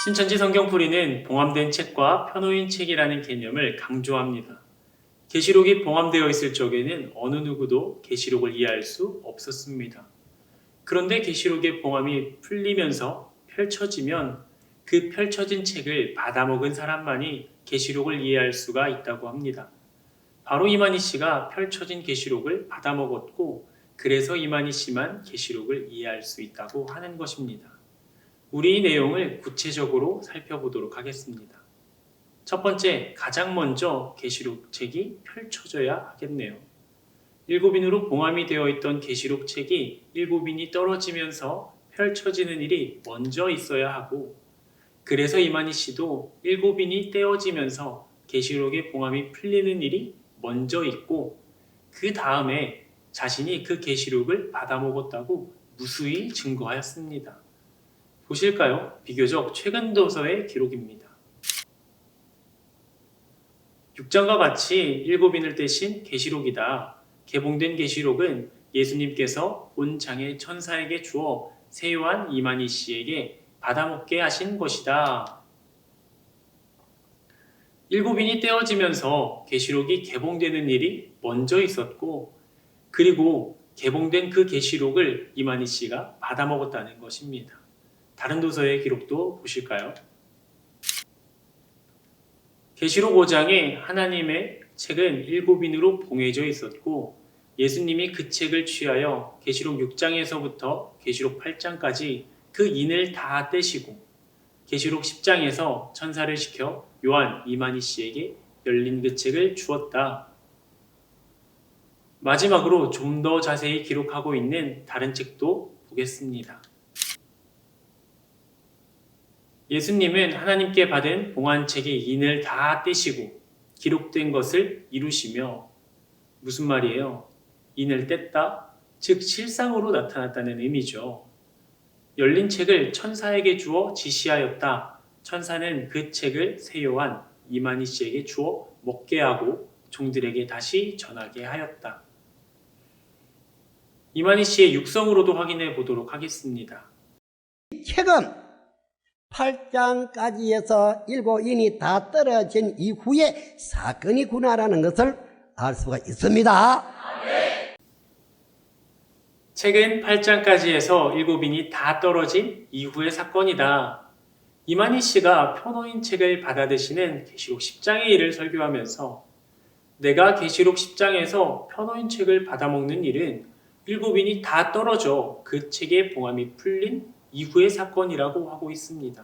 신천지 성경풀이는 봉함된 책과 편호인 책이라는 개념을 강조합니다. 계시록이 봉함되어 있을 적에는 어느 누구도 계시록을 이해할 수 없었습니다. 그런데 계시록의 봉함이 풀리면서 펼쳐지면 그 펼쳐진 책을 받아먹은 사람만이 계시록을 이해할 수가 있다고 합니다. 바로 이만희 씨가 펼쳐진 계시록을 받아먹었고, 그래서 이만희 씨만 계시록을 이해할 수 있다고 하는 것입니다. 우리 이 내용을 구체적으로 살펴보도록 하겠습니다. 첫 번째, 가장 먼저 계시록 책이 펼쳐져야 하겠네요. 일곱인으로 봉함이 되어 있던 계시록 책이 일곱인이 떨어지면서 펼쳐지는 일이 먼저 있어야 하고, 그래서 이만희 씨도 일곱인이 떼어지면서 계시록의 봉함이 풀리는 일이 먼저 있고, 그 다음에 자신이 그 계시록을 받아먹었다고 무수히 증거하였습니다. 보실까요? 비교적 최근 도서의 기록입니다. 6장과 같이 일곱인을 떼신 계시록이다. 개봉된 계시록은 예수님께서 본장의 천사에게 주어 세요한 이만희 씨에게 받아먹게 하신 것이다. 일곱인이 떼어지면서 계시록이 개봉되는 일이 먼저 있었고, 그리고 개봉된 그 계시록을 이만희 씨가 받아먹었다는 것입니다. 다른 도서의 기록도 보실까요? 계시록 5장에 하나님의 책은 일곱인으로 봉해져 있었고, 예수님이 그 책을 취하여 계시록 6장에서부터 계시록 8장까지 그 인을 다 떼시고, 계시록 10장에서 천사를 시켜 요한 이만희 씨에게 열린 그 책을 주었다. 마지막으로 좀 더 자세히 기록하고 있는 다른 책도 보겠습니다. 예수님은 하나님께 받은 봉한책의 인을 다 떼시고 기록된 것을 이루시며, 무슨 말이에요? 인을 뗐다? 즉 실상으로 나타났다는 의미죠. 열린 책을 천사에게 주어 지시하였다. 천사는 그 책을 세요한 이만희 씨에게 주어 먹게 하고 종들에게 다시 전하게 하였다. 이만희 씨의 육성으로도 확인해 보도록 하겠습니다. 책은 8장까지 해서 일곱인이 다 떨어진 이후에 사건이구나라는 것을 알 수가 있습니다. 책은 8장까지 해서 일곱인이 다 떨어진 이후의 사건이다. 이만희 씨가 편호인 책을 받아드시는 계시록 10장의 일을 설교하면서 내가 계시록 10장에서 편호인 책을 받아먹는 일은 일곱인이 다 떨어져 그 책의 봉함이 풀린 이후의 사건이라고 하고 있습니다.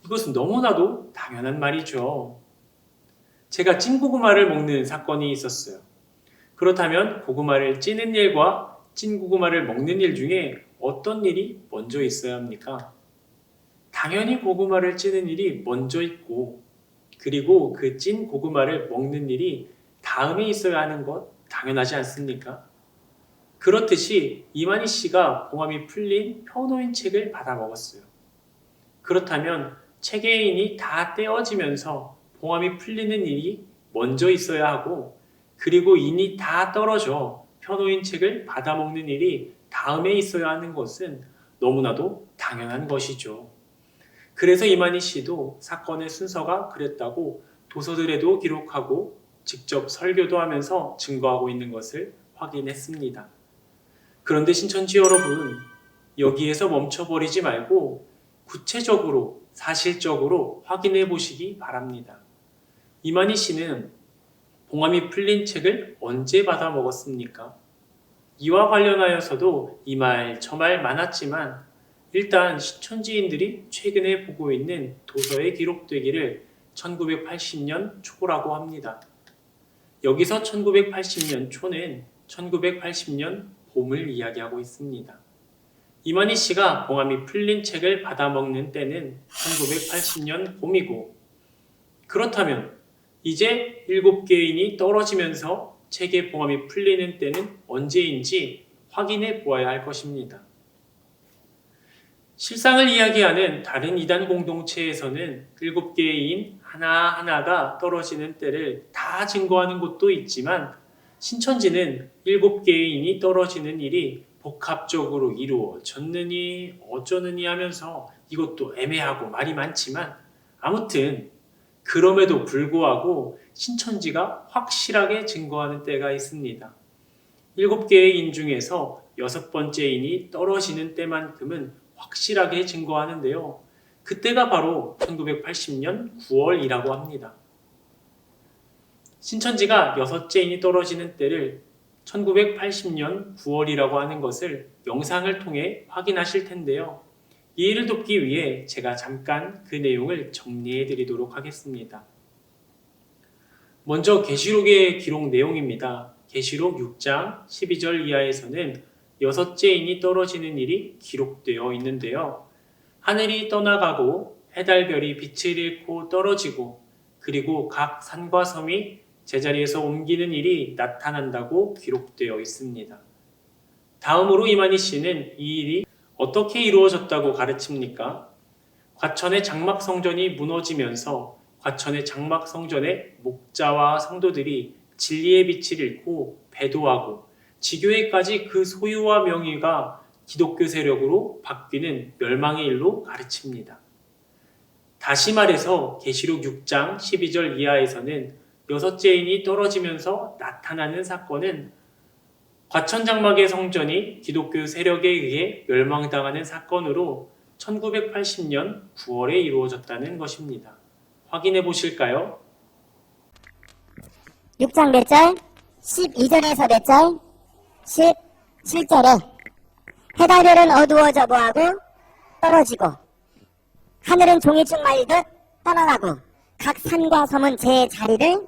이것은 너무나도 당연한 말이죠. 제가 찐고구마를 먹는 사건이 있었어요. 그렇다면 고구마를 찌는 일과 찐 고구마를 먹는 일 중에 어떤 일이 먼저 있어야 합니까? 당연히 고구마를 찌는 일이 먼저 있고, 그리고 그 찐 고구마를 먹는 일이 다음에 있어야 하는 것 당연하지 않습니까? 그렇듯이 이만희 씨가 봉함이 풀린 편호인 책을 받아 먹었어요. 그렇다면 책의 인이 다 떼어지면서 봉함이 풀리는 일이 먼저 있어야 하고, 그리고 인이 다 떨어져 편호인 책을 받아 먹는 일이 다음에 있어야 하는 것은 너무나도 당연한 것이죠. 그래서 이만희 씨도 사건의 순서가 그랬다고 도서들에도 기록하고 직접 설교도 하면서 증거하고 있는 것을 확인했습니다. 그런데 신천지 여러분, 여기에서 멈춰버리지 말고 구체적으로, 사실적으로 확인해 보시기 바랍니다. 이만희 씨는 봉함이 풀린 책을 언제 받아 먹었습니까? 이와 관련하여서도 이 말 저 말 많았지만, 일단 신천지인들이 최근에 보고 있는 도서에 기록되기를 1980년 초라고 합니다. 여기서 1980년 초는 1980년 봄을 이야기하고 있습니다. 이만희 씨가 봉함이 풀린 책을 받아먹는 때는 1980년 봄이고, 그렇다면 이제 7개의 인이 떨어지면서 책의 봉함이 풀리는 때는 언제인지 확인해 보아야 할 것입니다. 실상을 이야기하는 다른 이단 공동체에서는 7개의 인 하나하나가 떨어지는 때를 다 증거하는 곳도 있지만, 신천지는 7개의 인이 떨어지는 일이 복합적으로 이루어졌느니 어쩌느니 하면서 이것도 애매하고 말이 많지만 아무튼 그럼에도 불구하고 신천지가 확실하게 증거하는 때가 있습니다. 7개의 인 중에서 6번째 인이 떨어지는 때만큼은 확실하게 증거하는데요. 그때가 바로 1980년 9월이라고 합니다. 신천지가 6째 인이 떨어지는 때를 1980년 9월이라고 하는 것을 영상을 통해 확인하실 텐데요. 이해를 돕기 위해 제가 잠깐 그 내용을 정리해 드리도록 하겠습니다. 먼저 계시록의 기록 내용입니다. 계시록 6장 12절 이하에서는 6째 인이 떨어지는 일이 기록되어 있는데요. 하늘이 떠나가고 해달별이 빛을 잃고 떨어지고 그리고 각 산과 섬이 제자리에서 옮기는 일이 나타난다고 기록되어 있습니다. 다음으로 이만희 씨는 이 일이 어떻게 이루어졌다고 가르칩니까? 과천의 장막 성전이 무너지면서 과천의 장막 성전의 목자와 성도들이 진리의 빛을 잃고 배도하고 지교회까지 그 소유와 명예가 기독교 세력으로 바뀌는 멸망의 일로 가르칩니다. 다시 말해서 계시록 6장 12절 이하에서는 6째 인이 떨어지면서 나타나는 사건은 과천장막의 성전이 기독교 세력에 의해 멸망당하는 사건으로 1980년 9월에 이루어졌다는 것입니다. 확인해 보실까요? 6장 몇 절? 12절에서 몇 절? 17절에 해달별은 어두워져 뭐하고 떨어지고 하늘은 종이축 말듯 떠나가고 각 산과 섬은 제 자리를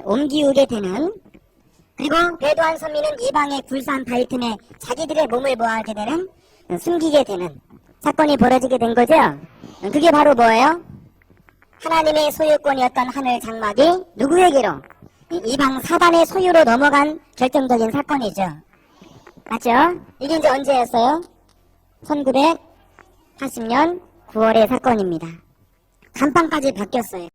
옮기우게 되는 그리고 배도한 선민은 이방의 굴산 바위 틈에 자기들의 몸을 뭐하게 되는 숨기게 되는 사건이 벌어지게 된 거죠. 그게 바로 뭐예요? 하나님의 소유권이었던 하늘 장막이 누구에게로? 이방 사단의 소유로 넘어간 결정적인 사건이죠. 맞죠? 이게 이제 언제였어요? 1980년 9월의 사건입니다. 간판까지 바뀌었어요.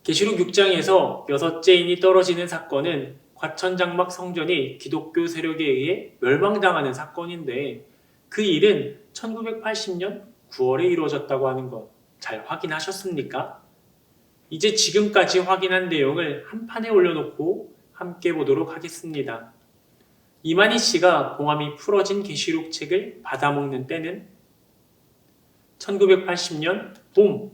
계시록 6장에서 6째 인이 떨어지는 사건은 과천장막 성전이 기독교 세력에 의해 멸망당하는 사건인데 그 일은 1980년 9월에 이루어졌다고 하는 것 잘 확인하셨습니까? 이제 지금까지 확인한 내용을 한 판에 올려놓고 함께 보도록 하겠습니다. 이만희 씨가 봉함이 풀어진 계시록 책을 받아먹는 때는 1980년 봄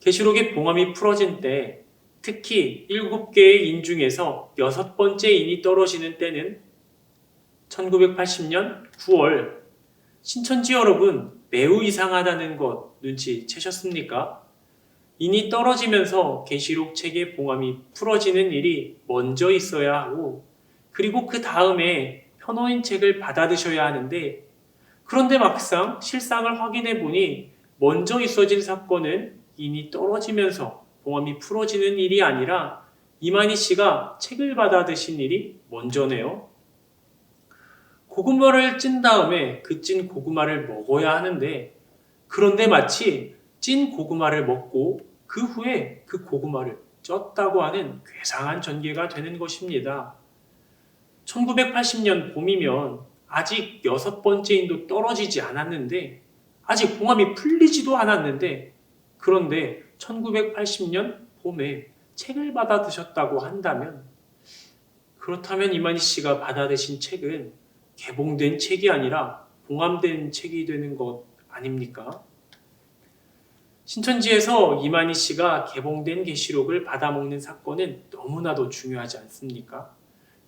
계시록의 봉함이 풀어진 때 특히 7개의 인 중에서 6번째 인이 떨어지는 때는 1980년 9월 신천지 여러분 매우 이상하다는 것 눈치채셨습니까? 인이 떨어지면서 계시록 책의 봉함이 풀어지는 일이 먼저 있어야 하고 그리고 그 다음에 편호인 책을 받아드셔야 하는데 그런데 막상 실상을 확인해 보니 먼저 있어진 사건은 인이 떨어지면서 봉함이 풀어지는 일이 아니라 이만희 씨가 책을 받아드신 일이 먼저네요. 고구마를 찐 다음에 그 찐 고구마를 먹어야 하는데 그런데 마치 찐 고구마를 먹고 그 후에 그 고구마를 쪘다고 하는 괴상한 전개가 되는 것입니다. 1980년 봄이면 아직 6번째 인도 떨어지지 않았는데 아직 봉함이 풀리지도 않았는데 그런데 1980년 봄에 책을 받아 드셨다고 한다면 그렇다면 이만희 씨가 받아 드신 책은 개봉된 책이 아니라 봉함된 책이 되는 것 아닙니까? 신천지에서 이만희 씨가 개봉된 계시록을 받아먹는 사건은 너무나도 중요하지 않습니까?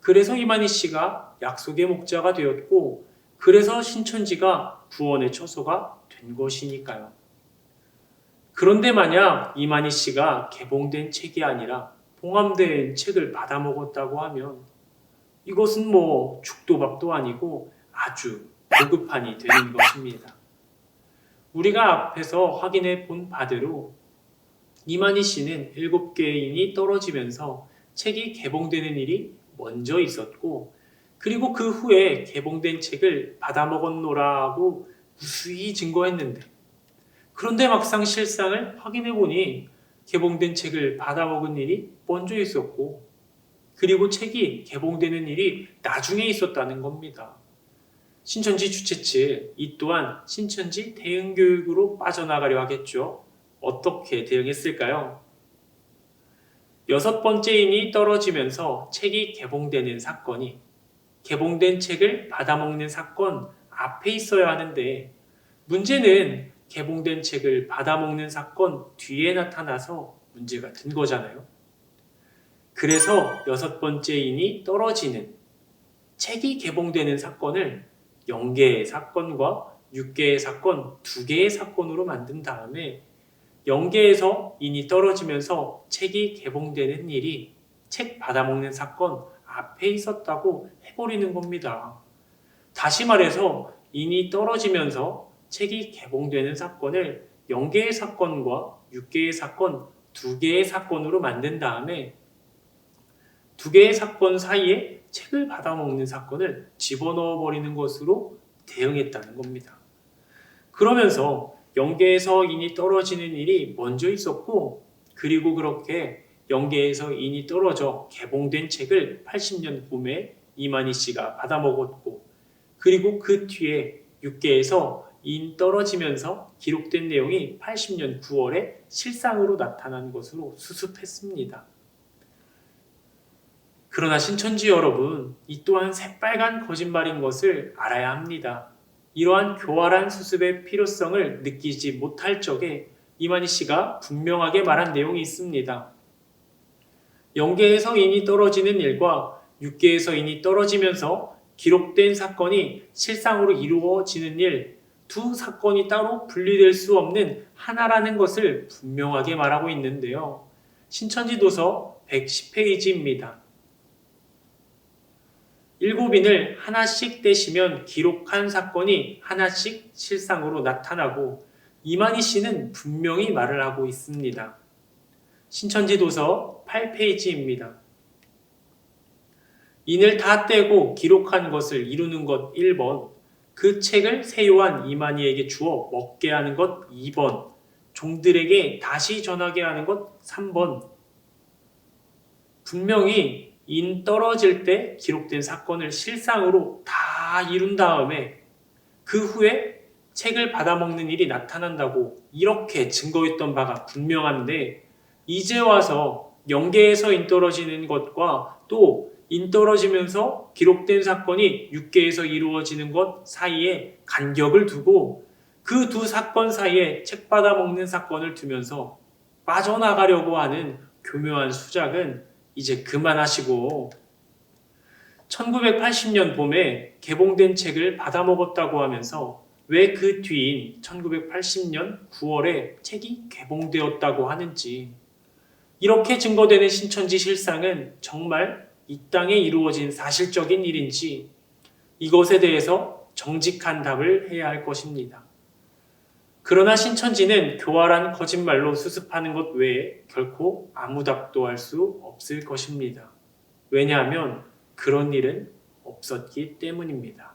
그래서 이만희 씨가 약속의 목자가 되었고 그래서 신천지가 구원의 처소가 된 것이니까요. 그런데 만약 이만희 씨가 개봉된 책이 아니라 봉함된 책을 받아먹었다고 하면 이것은 뭐 죽도 밥도 아니고 아주 고급판이 되는 것입니다. 우리가 앞에서 확인해 본 바대로 이만희 씨는 7개의 인이 떨어지면서 책이 개봉되는 일이 먼저 있었고 그리고 그 후에 개봉된 책을 받아먹었노라고 무수히 증거했는데 그런데 막상 실상을 확인해 보니 개봉된 책을 받아먹은 일이 먼저 있었고 그리고 책이 개봉되는 일이 나중에 있었다는 겁니다. 신천지 주최 측 이 또한 신천지 대응 교육으로 빠져나가려 하겠죠. 어떻게 대응했을까요? 6번째인이 떨어지면서 책이 개봉되는 사건이 개봉된 책을 받아먹는 사건 앞에 있어야 하는데 문제는 개봉된 책을 받아먹는 사건 뒤에 나타나서 문제가 된 거잖아요. 그래서 6번째인이 떨어지는 책이 개봉되는 사건을 0개의 사건과 6개의 사건, 2개의 사건으로 만든 다음에 0개에서 인이 떨어지면서 책이 개봉되는 일이 책 받아먹는 사건 앞에 있었다고 해버리는 겁니다. 다시 말해서 인이 떨어지면서 책이 개봉되는 사건을 0개의 사건과 6개의 사건, 2개의 사건으로 만든 다음에 2개의 사건 사이에 책을 받아먹는 사건을 집어넣어 버리는 것으로 대응했다는 겁니다. 그러면서 0개에서 인이 떨어지는 일이 먼저 있었고 그리고 그렇게 0개에서 인이 떨어져 개봉된 책을 80년 봄에 이만희 씨가 받아먹었고 그리고 그 뒤에 6개에서 인 떨어지면서 기록된 내용이 80년 9월에 실상으로 나타난 것으로 수습했습니다. 그러나 신천지 여러분, 이 또한 새빨간 거짓말인 것을 알아야 합니다. 이러한 교활한 수습의 필요성을 느끼지 못할 적에 이만희 씨가 분명하게 말한 내용이 있습니다. 0개에서 인이 떨어지는 일과 6개에서 인이 떨어지면서 기록된 사건이 실상으로 이루어지는 일, 두 사건이 따로 분리될 수 없는 하나라는 것을 분명하게 말하고 있는데요. 신천지 도서 110페이지입니다. 7인을 하나씩 떼시면 기록한 사건이 하나씩 실상으로 나타나고 이만희 씨는 분명히 말을 하고 있습니다. 신천지 도서 8페이지입니다. 인을 다 떼고 기록한 것을 이루는 것 1번, 그 책을 세요한 이만희에게 주어 먹게 하는 것 2번, 종들에게 다시 전하게 하는 것 3번. 분명히 인 떨어질 때 기록된 사건을 실상으로 다 이룬 다음에 그 후에 책을 받아먹는 일이 나타난다고 이렇게 증거했던 바가 분명한데 이제 와서 0개에서 인 떨어지는 것과 또 인 떨어지면서 기록된 사건이 6개에서 이루어지는 것 사이에 간격을 두고 그 두 사건 사이에 책 받아먹는 사건을 두면서 빠져나가려고 하는 교묘한 수작은 이제 그만하시고 1980년 봄에 개봉된 책을 받아먹었다고 하면서 왜 그 뒤인 1980년 9월에 책이 개봉되었다고 하는지 이렇게 증거되는 신천지 실상은 정말 이 땅에 이루어진 사실적인 일인지 이것에 대해서 정직한 답을 해야 할 것입니다. 그러나 신천지는 교활한 거짓말로 수습하는 것 외에 결코 아무 답도 할 수 없을 것입니다. 왜냐하면 그런 일은 없었기 때문입니다.